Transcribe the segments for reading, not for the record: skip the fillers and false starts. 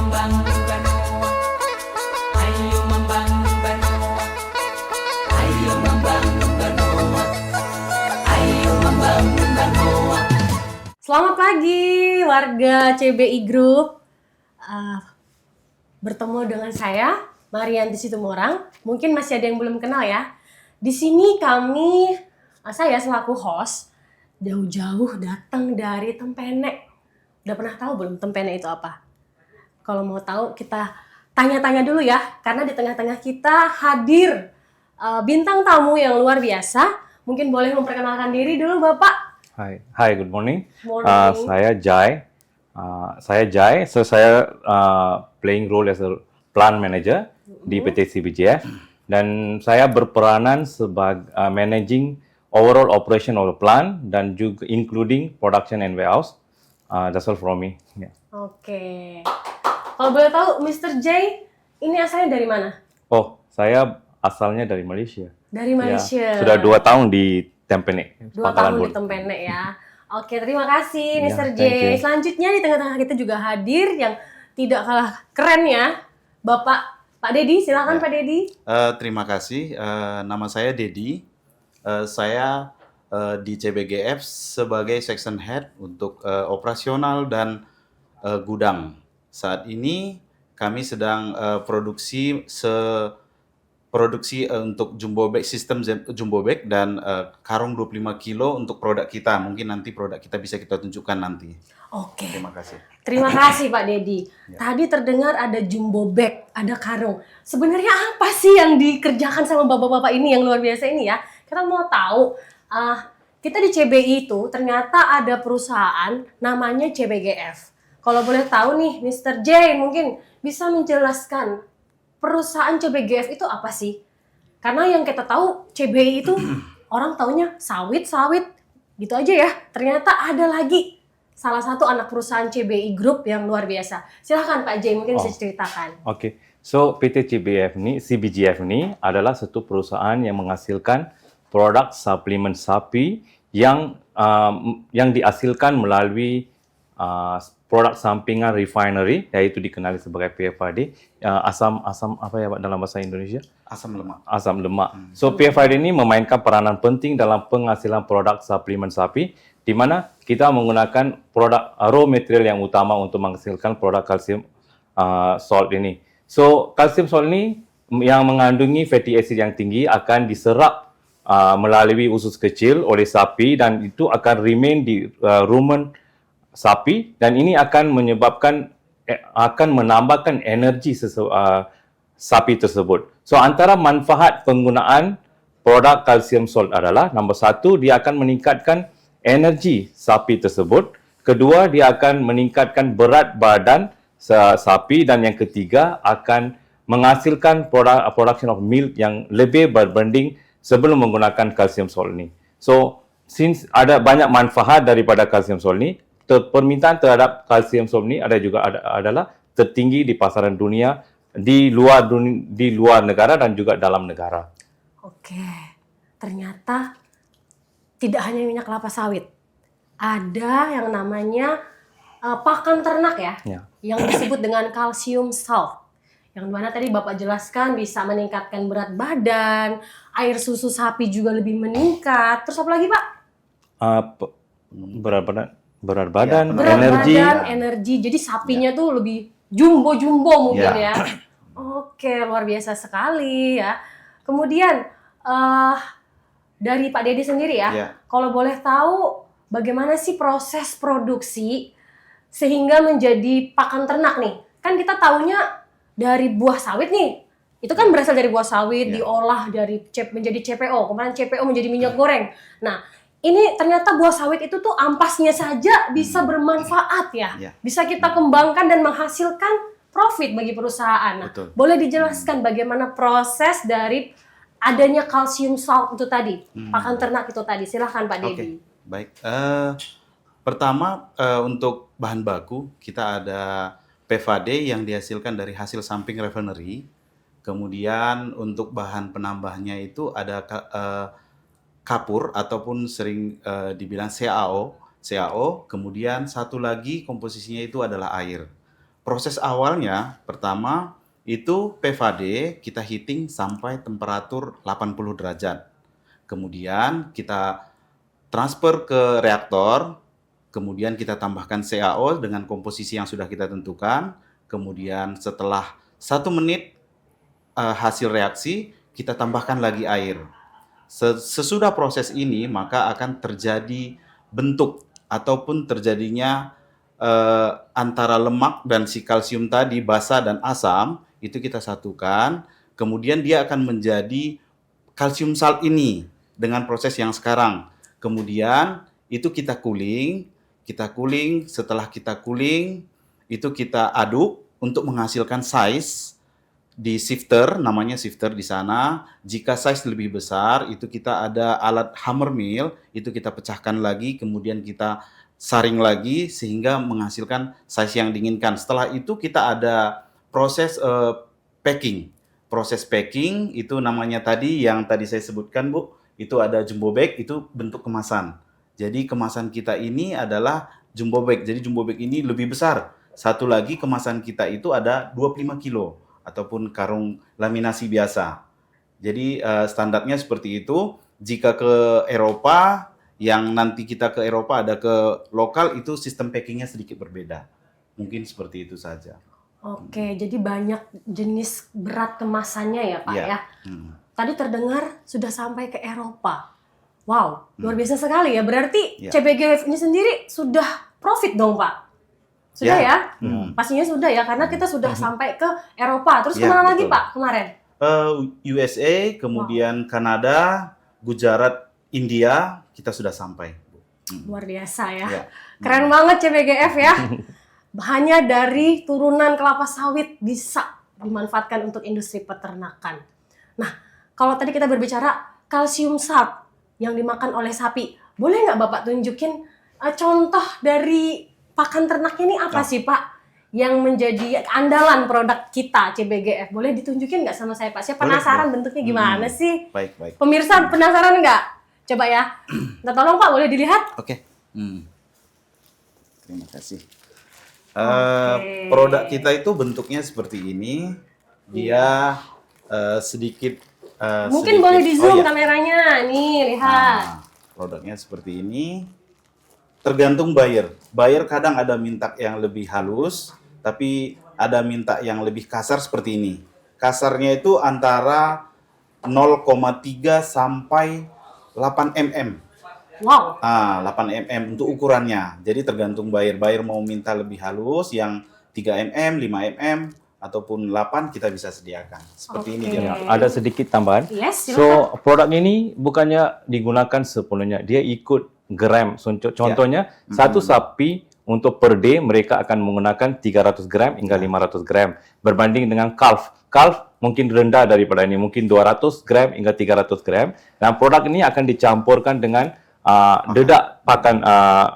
membangun Banoa, ayo membangun Banoa, ayo membangun Banoa, ayo membangun Banoa. Selamat pagi warga CBI Group. Bertemu dengan saya Marianti Situmorang. Mungkin masih ada yang belum kenal ya. Di sini saya selaku host jauh-jauh datang dari Tempenek. Udah pernah tahu belum Tempenek itu apa? Kalau mau tahu kita tanya-tanya dulu ya, karena di tengah-tengah kita hadir bintang tamu yang luar biasa. Mungkin boleh memperkenalkan diri dulu Bapak. Hi, good morning. Morning. Saya Jai. So saya playing role as a plant manager di PT CBGF dan saya berperanan sebagai managing overall operation of the plant dan juga including production and warehouse. That's all from me. Yeah. Oke. Kalau boleh tahu, Mr. J, ini asalnya dari mana? Oh, saya asalnya dari Malaysia. Dari Malaysia. Ya, sudah 2 tahun di Tempenek. 2 tahun di Tempenek ya. Oke, terima kasih Ya, Mr. J. thank you. Selanjutnya di tengah-tengah kita juga hadir yang tidak kalah keren ya, Bapak Pak Dedi. Silakan Ya. Pak Dedi. Terima kasih. Nama saya Dedi. Saya di CBGF sebagai section head untuk operasional dan gudang. Saat ini kami sedang produksi untuk jumbo bag, sistem jumbo bag dan karung 25 kilo untuk produk kita. Mungkin nanti produk kita bisa kita tunjukkan nanti. Oke. Terima kasih. Terima kasih Pak Dedi. Ya. Tadi terdengar ada jumbo bag, ada karung. Sebenarnya apa sih yang dikerjakan sama bapak-bapak ini yang luar biasa ini ya? Kita mau tahu, kita di CBI itu ternyata ada perusahaan namanya CBGF. Kalau boleh tahu nih, Mr. J mungkin bisa menjelaskan perusahaan CBGF itu apa sih? Karena yang kita tahu CBI itu orang taunya sawit gitu aja ya. Ternyata ada lagi salah satu anak perusahaan CBI Group yang luar biasa. Silahkan Pak J, mungkin bisa ceritakan. Oke, so PT CBGF ini adalah satu perusahaan yang menghasilkan produk suplemen sapi yang dihasilkan melalui produk sampingan refinery, yaitu dikenali sebagai PFAD, asam apa ya Pak dalam bahasa Indonesia? Asam lemak. Asam lemak. So PFAD ini memainkan peranan penting dalam penghasilan produk suplemen sapi, di mana kita menggunakan produk raw material yang utama untuk menghasilkan produk kalsium salt ini. So kalsium salt ini yang mengandungi fatty acid yang tinggi akan diserap melalui usus kecil oleh sapi dan itu akan remain di rumen sapi dan ini akan menambahkan energi sapi tersebut. So antara manfaat penggunaan produk kalsium salt adalah nombor 1, dia akan meningkatkan energi sapi tersebut. Kedua, dia akan meningkatkan berat badan sapi dan yang ketiga akan menghasilkan production of milk yang lebih berbanding sebelum menggunakan kalsium salt ini. So since ada banyak manfaat daripada kalsium salt ini, permintaan terhadap kalsium salt ini adalah tertinggi di pasaran dunia, di luar negara dan juga dalam negara. Oke, ternyata tidak hanya minyak kelapa sawit. Ada yang namanya pakan ternak ya, yang disebut dengan kalsium salt. Yang mana tadi Bapak jelaskan bisa meningkatkan berat badan, air susu sapi juga lebih meningkat. Terus apa lagi Pak? Berat badan, energi. Jadi sapinya tuh lebih jumbo mungkin ya. Oke, luar biasa sekali ya. Kemudian dari Pak Dedi sendiri ya, kalau boleh tahu bagaimana sih proses produksi sehingga menjadi pakan ternak nih? Kan kita taunya dari buah sawit nih. Itu kan berasal dari buah sawit, diolah menjadi CPO, kemudian CPO menjadi minyak goreng. Nah, ini ternyata buah sawit itu tuh ampasnya saja bisa bermanfaat ya. Bisa kita kembangkan dan menghasilkan profit bagi perusahaan. Nah, boleh dijelaskan bagaimana proses dari adanya kalsium salt itu tadi, pakan ternak itu tadi. Silahkan Pak Dedi. Baik. Pertama untuk bahan baku kita ada PFAD yang dihasilkan dari hasil samping refinery. Kemudian untuk bahan penambahnya itu ada kapur ataupun sering dibilang CaO. Kemudian satu lagi komposisinya itu adalah air. proses awalnya pertama itu PFAD kita heating sampai temperatur 80 derajat. Kemudian kita transfer ke reaktor, kemudian kita tambahkan CaO dengan komposisi yang sudah kita tentukan. Kemudian setelah 1 menit hasil reaksi, kita tambahkan lagi air. Sesudah proses ini, maka akan terjadi bentuk ataupun terjadinya antara lemak dan si kalsium tadi, basa dan asam, itu kita satukan. Kemudian dia akan menjadi kalsium salt ini dengan proses yang sekarang. Kemudian itu kita cooling, setelah kita cooling, itu kita aduk untuk menghasilkan size di sifter, namanya sifter di sana. Jika size lebih besar, itu kita ada alat hammer mill, itu kita pecahkan lagi, kemudian kita saring lagi sehingga menghasilkan size yang diinginkan. Setelah itu kita ada proses packing. Proses packing itu namanya tadi yang tadi saya sebutkan, Bu, itu ada jumbo bag, itu bentuk kemasan. Jadi kemasan kita ini adalah jumbo bag. Jadi jumbo bag ini lebih besar. Satu lagi kemasan kita itu ada 25 kilo ataupun karung laminasi biasa. Jadi standarnya seperti itu. Jika ke Eropa, yang nanti kita ke Eropa ada ke lokal, itu sistem packingnya sedikit berbeda. Mungkin seperti itu saja. Oke, jadi banyak jenis berat kemasannya ya Pak ya. Tadi terdengar sudah sampai ke Eropa. Wow, luar biasa sekali ya. Berarti CBGF ini sendiri sudah profit dong Pak? Sudah ya? Pastinya sudah ya, karena kita sudah sampai ke Eropa. Terus kemana lagi Pak kemarin? USA, kemudian Kanada, Gujarat, India, kita sudah sampai. Luar biasa ya. Keren banget CBGF ya. Hanya dari turunan kelapa sawit bisa dimanfaatkan untuk industri peternakan. Nah, kalau tadi kita berbicara kalsium salt yang dimakan oleh sapi, boleh nggak Bapak tunjukin contoh dari pakan ternak ini apa sih Pak yang menjadi andalan produk kita CBGF? Boleh ditunjukin nggak sama saya Pak? Saya penasaran bentuknya gimana sih? Baik. Pemirsa penasaran nggak? Coba ya. Nah, tolong Pak, boleh dilihat? Oke. Terima kasih. Produk kita itu bentuknya seperti ini. Dia sedikit mungkin boleh di zoom kameranya. Nih, lihat. Produknya seperti ini. Tergantung buyer. Buyer kadang ada minta yang lebih halus, tapi ada minta yang lebih kasar seperti ini. Kasarnya itu antara 0,3 sampai 8 mm. Wow. 8 mm untuk ukurannya. Jadi tergantung buyer. Buyer mau minta lebih halus, yang 3 mm, 5 mm, ataupun 8 kita bisa sediakan. Seperti ini dia. Ada sedikit tambahan. Yes, so produk ini bukannya digunakan sepenuhnya, dia ikut gram. Contohnya satu sapi untuk per day mereka akan menggunakan 300 gram hingga 500 gram berbanding dengan calf. Calf mungkin rendah daripada ini, mungkin 200 gram hingga 300 gram. Dan produk ini akan dicampurkan dengan dedak pakan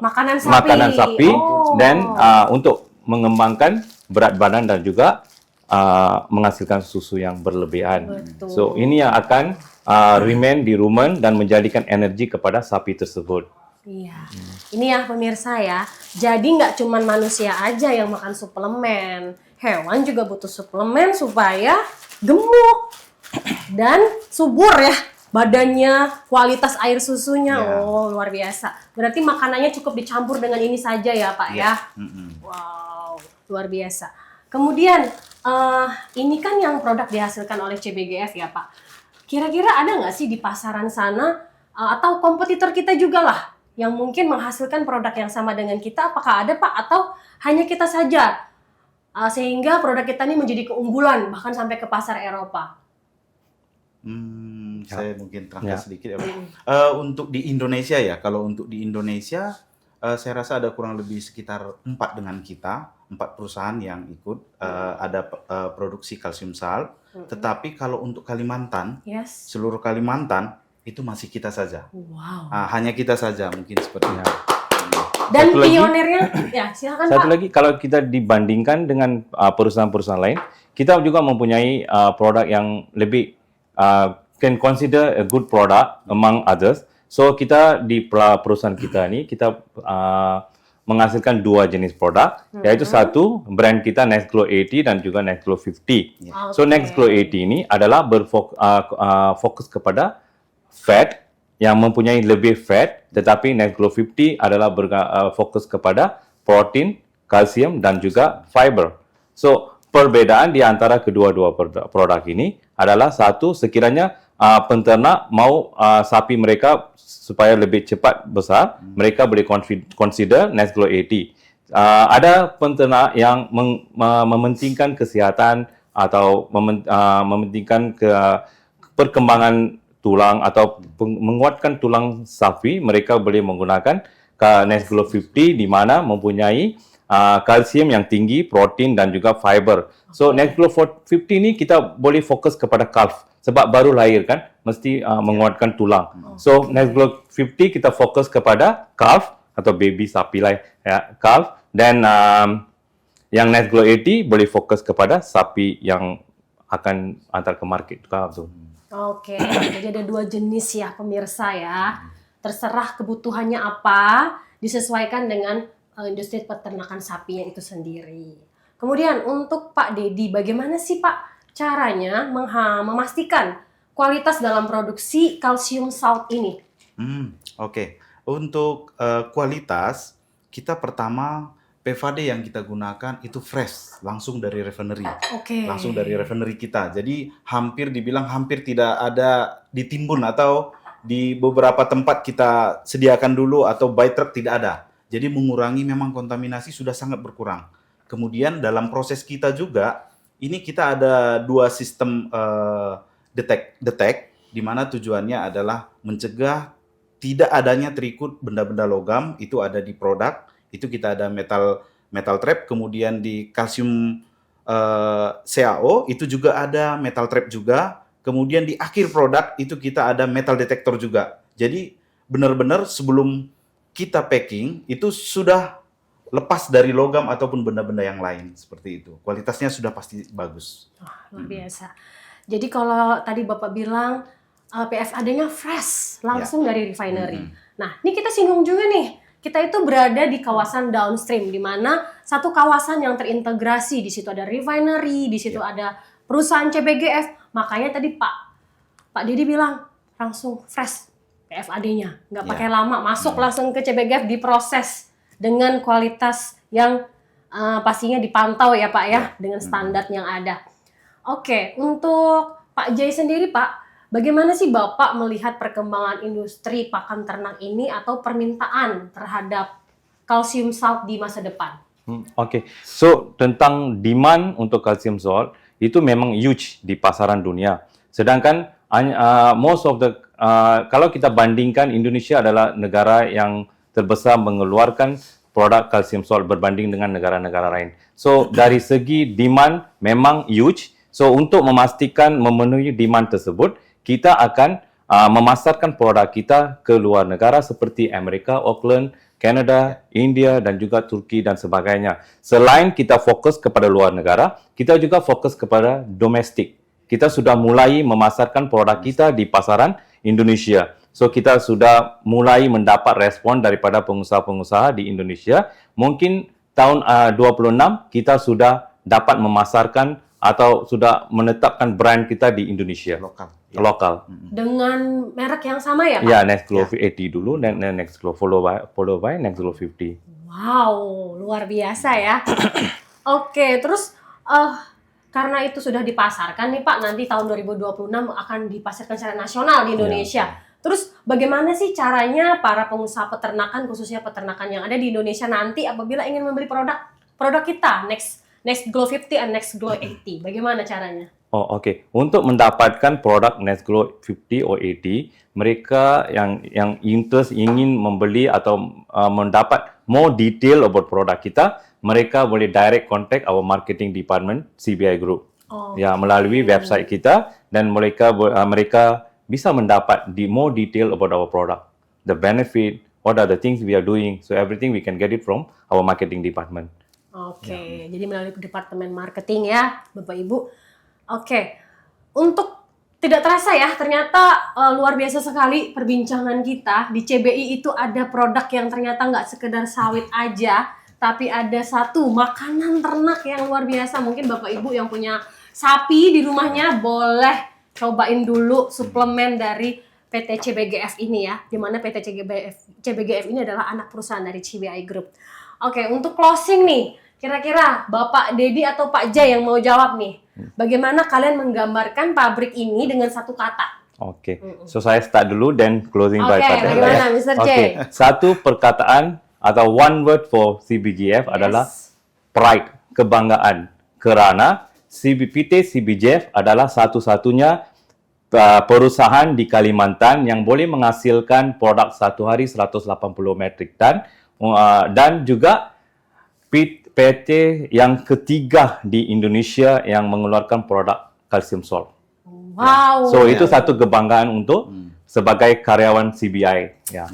makanan sapi dan untuk mengembangkan berat badan dan juga menghasilkan susu yang berlebihan. Betul. So ini yang akan remain di rumen dan menjadikan energi kepada sapi tersebut. Iya, ini ya pemirsa ya. Jadi nggak cuma manusia aja yang makan suplemen, hewan juga butuh suplemen supaya gemuk dan subur ya badannya, kualitas air susunya. Oh, luar biasa. Berarti makanannya cukup dicampur dengan ini saja ya Pak ya. Wow, luar biasa. Kemudian ini kan yang produk dihasilkan oleh CBGF ya Pak. Kira-kira ada nggak sih di pasaran sana atau kompetitor kita juga lah yang mungkin menghasilkan produk yang sama dengan kita? Apakah ada Pak atau hanya kita saja sehingga produk kita ini menjadi keunggulan bahkan sampai ke pasar Eropa? Saya mungkin terangkan sedikit ya Pak. Untuk di Indonesia ya, kalau untuk di Indonesia saya rasa ada kurang lebih sekitar 4 dengan kita, 4 perusahaan yang ikut ada produksi kalsium salt. Tetapi kalau untuk Kalimantan, seluruh Kalimantan itu masih kita saja. Wow. Hanya kita saja mungkin seperti itu. Dan pionernya, ya silakan Pak. Satu lagi, kalau kita dibandingkan dengan perusahaan-perusahaan lain, kita juga mempunyai produk yang lebih can consider a good product among others. So kita di perusahaan kita ini kita menghasilkan dua jenis produk, yaitu satu brand kita Nextglo 80 dan juga Nextglo 50. So Nextglo 80 ini adalah fokus kepada fat yang mempunyai lebih fat, tetapi Nextglo 50 adalah fokus kepada protein, kalsium dan juga fiber. So perbedaan di antara kedua-dua produk ini adalah satu, sekiranya penternak mau sapi mereka supaya lebih cepat besar, mereka boleh consider Nextglo 80. Ada penternak yang mementingkan kesihatan atau mementingkan perkembangan tulang atau menguatkan tulang sapi, mereka boleh menggunakan Nextglo 50 di mana mempunyai kalsium yang tinggi, protein dan juga fiber. So Nextglo 50 ini kita boleh fokus kepada calf sebab baru lahir kan, mesti menguatkan tulang. So Nextglo 50 kita fokus kepada calf atau baby sapi lah ya, calf. Dan yang Nextglo 80 boleh fokus kepada sapi yang akan antar ke market calf tu. Oke, jadi ada dua jenis ya pemirsa ya. Terserah kebutuhannya apa, disesuaikan dengan industri peternakan sapinya itu sendiri. Kemudian untuk Pak Dedi, bagaimana sih Pak caranya memastikan kualitas dalam produksi kalsium salt ini? Oke. Untuk kualitas, kita pertama PFAD yang kita gunakan itu fresh, langsung dari refinery. Langsung dari refinery kita. Jadi hampir tidak ada ditimbun atau di beberapa tempat kita sediakan dulu atau by truck tidak ada. Jadi mengurangi memang kontaminasi sudah sangat berkurang. Kemudian dalam proses kita juga, ini kita ada dua sistem detect, di mana tujuannya adalah mencegah tidak adanya terikut benda-benda logam, itu ada di produk, itu kita ada metal trap, kemudian di kalsium CaO itu juga ada metal trap juga, kemudian di akhir produk itu kita ada metal detector juga. Jadi benar-benar sebelum kita packing itu sudah lepas dari logam ataupun benda-benda yang lain seperti itu. Kualitasnya sudah pasti bagus. Luar biasa. Jadi kalau tadi Bapak bilang PFAD-nya fresh, langsung dari refinery. Nah, ini kita singgung juga nih. Kita itu berada di kawasan downstream, di mana satu kawasan yang terintegrasi. Di situ ada refinery, di situ ada perusahaan CBGF. Makanya tadi Pak Dedi bilang langsung fresh PFAD-nya, nggak pakai lama, masuk langsung ke CBGF, diproses dengan kualitas yang pastinya dipantau ya Pak ya, dengan standar yang ada. Oke, untuk Pak Jai sendiri Pak, bagaimana sih Bapak melihat perkembangan industri pakan ternak ini atau permintaan terhadap kalsium salt di masa depan? Oke, so tentang demand untuk kalsium salt itu memang huge di pasaran dunia. Sedangkan most of the kalau kita bandingkan, Indonesia adalah negara yang terbesar mengeluarkan produk kalsium salt berbanding dengan negara-negara lain. So dari segi demand memang huge. So untuk memastikan memenuhi demand tersebut, kita akan memasarkan produk kita ke luar negara seperti Amerika, Auckland, Canada, India dan juga Turki dan sebagainya. Selain kita fokus kepada luar negara, kita juga fokus kepada domestik. Kita sudah mulai memasarkan produk kita di pasaran Indonesia. So kita sudah mulai mendapat respon daripada pengusaha-pengusaha di Indonesia. Mungkin tahun 26 kita sudah dapat memasarkan atau sudah menetapkan brand kita di Indonesia. Lokal. Dengan merek yang sama ya Pak? Ya, Nextglo 80 dulu, Nextglo follow by Nextglo 50. Wow, luar biasa ya. Oke, terus karena itu sudah dipasarkan nih Pak, nanti tahun 2026 akan dipasarkan secara nasional di Indonesia. Terus bagaimana sih caranya para pengusaha peternakan, khususnya peternakan yang ada di Indonesia nanti apabila ingin membeli produk kita, Nextglo 50 dan Nextglo 80, bagaimana caranya? Oke. Untuk mendapatkan produk Nextglo 50 atau 80, mereka yang interest ingin membeli atau mendapat more detail about produk kita, mereka boleh direct contact our marketing department CBI Group. Ya, melalui website kita dan mereka bisa mendapat more detail about our product, the benefit, what are the things we are doing. So everything we can get it from our marketing department. Jadi melalui departemen marketing ya, Bapak Ibu. Oke, untuk Tidak terasa ya, ternyata luar biasa sekali perbincangan kita. Di CBI itu ada produk yang ternyata nggak sekedar sawit aja, tapi ada satu makanan ternak yang luar biasa. Mungkin Bapak Ibu yang punya sapi di rumahnya boleh cobain dulu suplemen dari PT CBGF ini ya. Di mana PT CBGF ini adalah anak perusahaan dari CBI Group. Oke, untuk closing nih, kira-kira Bapak Dedi atau Pak Jay yang mau jawab nih, bagaimana kalian menggambarkan pabrik ini dengan satu kata? Oke, so saya start dulu dan closing by Pak Jay. Bagaimana Mr. J? Oke, satu perkataan atau one word for CBGF adalah pride, kebanggaan. Kerana PT CBGF adalah satu-satunya perusahaan di Kalimantan yang boleh menghasilkan produk satu hari 180 metrik ton dan juga PT yang ketiga di Indonesia yang mengeluarkan produk kalsium salt. Wow. So itu satu kebanggaan untuk sebagai karyawan CBI. Ya.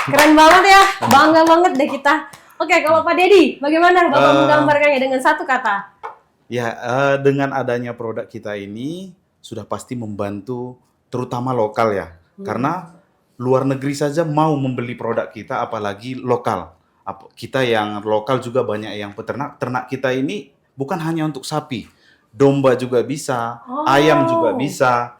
Keren banget ya, bangga banget deh kita. Oke, kalau Pak Dedi, bagaimana Bapak menggambarkannya dengan satu kata? Ya, dengan adanya produk kita ini sudah pasti membantu terutama lokal ya. Karena luar negeri saja mau membeli produk kita, apalagi lokal. Kita yang lokal juga banyak yang peternak. Ternak kita ini bukan hanya untuk sapi, domba juga bisa, ayam juga bisa,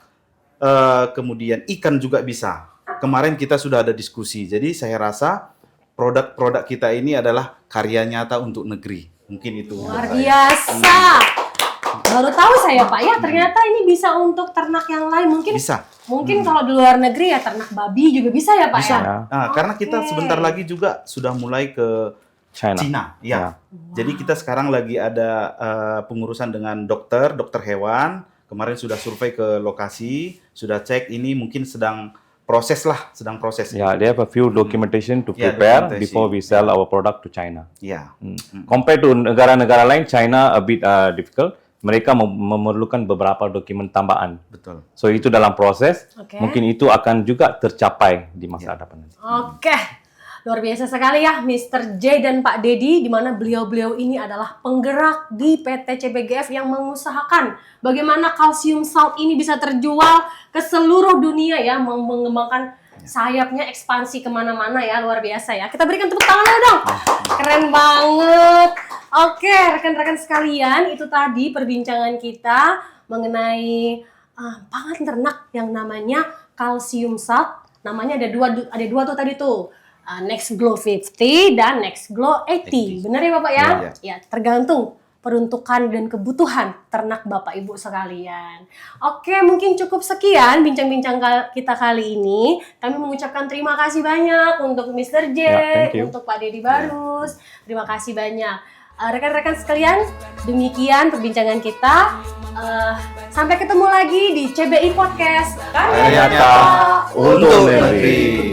kemudian ikan juga bisa. Kemarin kita sudah ada diskusi, jadi saya rasa produk-produk kita ini adalah karya nyata untuk negeri. Mungkin itu. Luar biasa. Baru tahu saya Pak ya, ternyata ini bisa untuk ternak yang lain. Mungkin bisa. Mungkin kalau di luar negeri ya ternak babi juga bisa ya Pak Bisa. ya? Nah, karena kita sebentar lagi juga sudah mulai ke Cina. Ya. Jadi kita sekarang lagi ada pengurusan dengan dokter hewan. Kemarin sudah survei ke lokasi, sudah cek ini mungkin sedang proses. Yeah, they have a few documentation to prepare before we sell our product to China. Ya. Compared to negara-negara lain, China a bit difficult. Mereka memerlukan beberapa dokumen tambahan. Betul. So itu dalam proses, mungkin itu akan juga tercapai di masa hadapan nanti. Oke, luar biasa sekali ya Mr. J dan Pak Dedi, di mana beliau-beliau ini adalah penggerak di PT CBGF yang mengusahakan bagaimana kalsium salt ini bisa terjual ke seluruh dunia ya, mengembangkan sayapnya ekspansi kemana-mana ya, luar biasa ya. Kita berikan tepuk tangan dong. Keren banget. Oke, rekan-rekan sekalian, itu tadi perbincangan kita mengenai pangan ternak yang namanya kalsium salt. Namanya ada dua tuh tadi tuh. Next Glow 50 dan Next Glow 80. Benar ya Bapak ya? Ya, tergantung peruntukan dan kebutuhan ternak Bapak Ibu sekalian. Oke, mungkin cukup sekian bincang-bincang kita kali ini. Kami mengucapkan terima kasih banyak untuk Mr. J, untuk Pak Dedi Barus. Terima kasih banyak. Rekan-rekan sekalian, demikian perbincangan kita. Sampai ketemu lagi di CBI Podcast. Karya nyata untuk negeri.